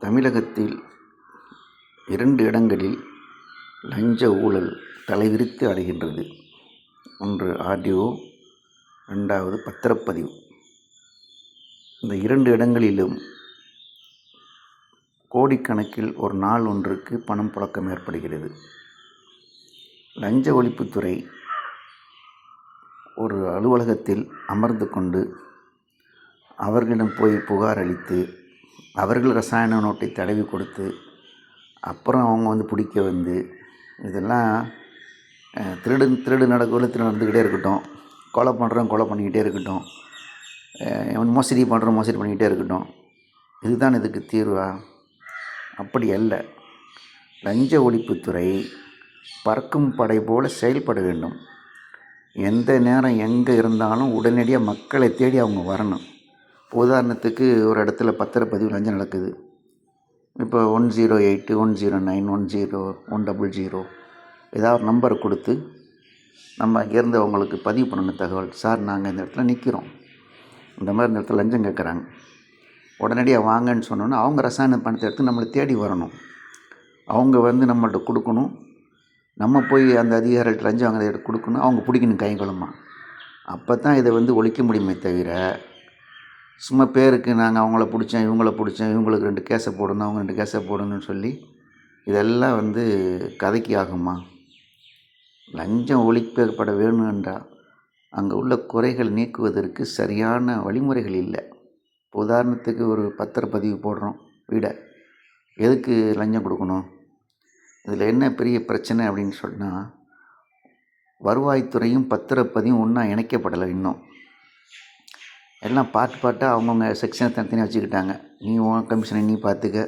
தமிழகத்தில் 2 இடங்களில் லஞ்ச ஊழல் தலைவிரித்து ஆடுகின்றது. ஒன்று ஆர்டிஓ, 2வது பத்திரப்பதிவு. இந்த 2 இடங்களிலும் கோடிக்கணக்கில் ஒரு நாள் ஒன்றுக்கு பணம் புழக்கம் ஏற்படுகிறது. லஞ்ச ஒழிப்புத்துறை ஒரு அலுவலகத்தில் அமர்ந்து கொண்டு அவர்களிடம் போய் புகார் அளித்து, அவர்கள் ரசாயன நோட்டை தடவி கொடுத்து, அப்புறம் அவங்க பிடிக்க வந்து, இதெல்லாம் திருடு நடந்துக்கிட்டே இருக்கட்டும், கொலை பண்ணிக்கிட்டே இருக்கட்டும், மோசடி பண்ணிக்கிட்டே இருக்கட்டும். இதுதான் இதுக்கு தீர்வா? அப்படி அல்ல. லஞ்ச ஒழிப்புத்துறை பறக்கும் படை போல செயல்பட வேண்டும். எந்த நேரம் எங்கே இருந்தாலும் உடனடியாக மக்களை தேடி அவங்க வரணும். உதாரணத்துக்கு ஒரு இடத்துல பத்திரப்பதிவு லஞ்சம் நடக்குது. இப்போ 108, 109, 100 ஏதாவது நம்பரை கொடுத்து நம்ம அங்கேருந்து அவங்களுக்கு பதிவு பண்ணணும் தகவல். சார், நாங்கள் இந்த இடத்துல நிற்கிறோம், இந்த மாதிரி இந்த இடத்துல லஞ்சம் கேட்குறாங்க, உடனடியாக வாங்கன்னு சொன்னோன்னா அவங்க ரசாயன பணத்தை எடுத்து நம்மளை தேடி வரணும். அவங்க நம்மள்கிட்ட கொடுக்கணும். நம்ம போய் அந்த அதிகாரிகிட்ட லஞ்சம் வாங்க எடுத்து கொடுக்கணும். அவங்க பிடிக்கணும் கைங்குளமா. அப்போ தான் இதை ஒழிக்க முடியுமே தவிர, சும்மா பேருக்கு நாங்கள் அவங்கள பிடிச்சேன், இவங்களுக்கு 2 கேஸை போடணும், அவங்க 2 கேஸை போடணும்னு சொல்லி இதெல்லாம் கதைக்கு ஆகுமா? லஞ்சம் ஒழிக்கப்பட வேணும் என்றால் அங்கே உள்ள குறைகள் நீக்குவதற்கு சரியான வழிமுறைகள் இல்லை. உதாரணத்துக்கு ஒரு பத்திரப்பதிவு போடுறோம் வீடை, எதுக்கு லஞ்சம் கொடுக்கணும்? இதில் என்ன பெரிய பிரச்சனை அப்படின்னு சொன்னால், வருவாய்த்துறையும் பத்திரப்பதிவும் ஒன்றா இணைக்கப்படலை. இன்னும் எல்லாம் பார்ட்டாக அவங்கவுங்க செக்ஷனை தனித்தனியாக வச்சுக்கிட்டாங்க. நீ உன் கமிஷனை நீ பார்த்துக்க,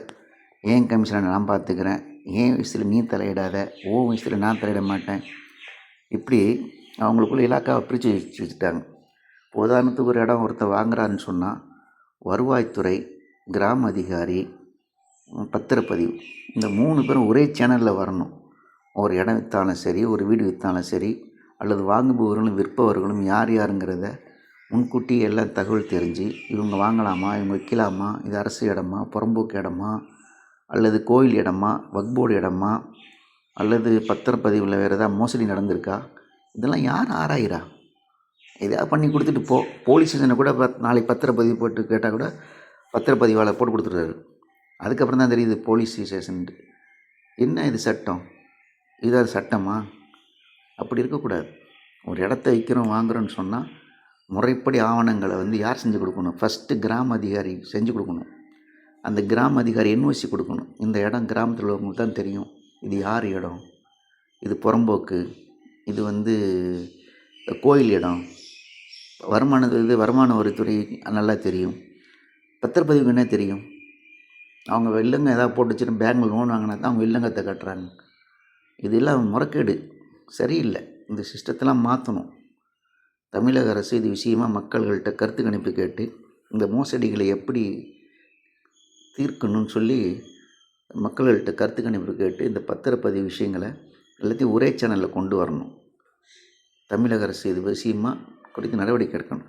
என் கமிஷனை நான் பார்த்துக்கிறேன், என் விஷயத்தில் நீ தலையிடாத, ஓ விஷயத்தில் நான் தலையிட மாட்டேன். இப்படி அவங்களுக்குள்ள இலாக்காவை பிரித்து வச்சுட்டாங்க. உதாரணத்துக்கு ஒரு இடம் ஒருத்தர் வாங்குறாருன்னு சொன்னால், வருவாய்த்துறை, கிராம அதிகாரி, பத்திரப்பதிவு, இந்த 3 பேரும் ஒரே சேனலில் வரணும். ஒரு இடம் விற்றாலும் சரி, ஒரு வீடு விற்றாலும் சரி, அல்லது வாங்குபவர்களும் விற்பவர்களும் யார் யாருங்கிறத முன்கூட்டி எல்லாம் தகவல் தெரிஞ்சு, இவங்க வாங்கலாமா, இவங்க விற்கலாமா, இது அரசு இடமா, புறம்போக்கு இடமா, அல்லது கோயில் இடமா, வக்போர்டு இடமா, அல்லது பத்திரப்பதிவில் வேறு ஏதாவது மோசடி நடந்திருக்கா, இதெல்லாம் யார் ஆராயிரா? எதாவது பண்ணி கொடுத்துட்டு போலீஸ் ஸ்டேஷனை கூட நாளைக்கு பத்திரப்பதிவு போட்டு கேட்டால் கூட பத்திரப்பதிவாளர் போட்டு கொடுத்துட்றாரு. அதுக்கப்புறம் தான் தெரியுது போலீஸ் ஸ்டேஷன்ட்டு. என்ன இது சட்டம்? இதாவது சட்டமா? அப்படி இருக்கக்கூடாது. ஒரு இடத்த விற்கிறோம் வாங்குகிறோன்னு சொன்னால் முறைப்படி ஆவணங்களை யார் செஞ்சு கொடுக்கணும்? ஃபஸ்ட்டு கிராம அதிகாரி செஞ்சு கொடுக்கணும். அந்த கிராம அதிகாரி என்ஓசி கொடுக்கணும். இந்த இடம் கிராமத்தில் உள்ளவங்களுக்கு தான் தெரியும், இது யார் இடம், இது புறம்போக்கு, இது கோயில் இடம், வருமான வரித்துறை நல்லா தெரியும். பத்திரப்பதிவுக்கு என்ன தெரியும்? அவங்க வில்லங்க ஏதாவது போட்டு வச்சுட்டு பேங்கில் லோன் வாங்கினா தான் அவங்க வில்லங்கத்தை கட்டுறாங்க. இதெல்லாம் முறைகேடு, சரியில்லை. இந்த சிஸ்டத்தெல்லாம் மாற்றணும். தமிழக அரசு இது விஷயமாக மக்கள்கள்கிட்ட கருத்து கணிப்பு கேட்டு இந்த மோசடிகளை எப்படி தீர்க்கணும்னு சொல்லி மக்கள்கிட்ட கருத்து கணிப்பு கேட்டு இந்த பத்திரப்பதிவு விஷயங்களை எல்லாத்தையும் ஒரே சேனலில் கொண்டு வரணும். தமிழக அரசு இது விஷயமாக குறித்து நடவடிக்கை எடுக்கணும்.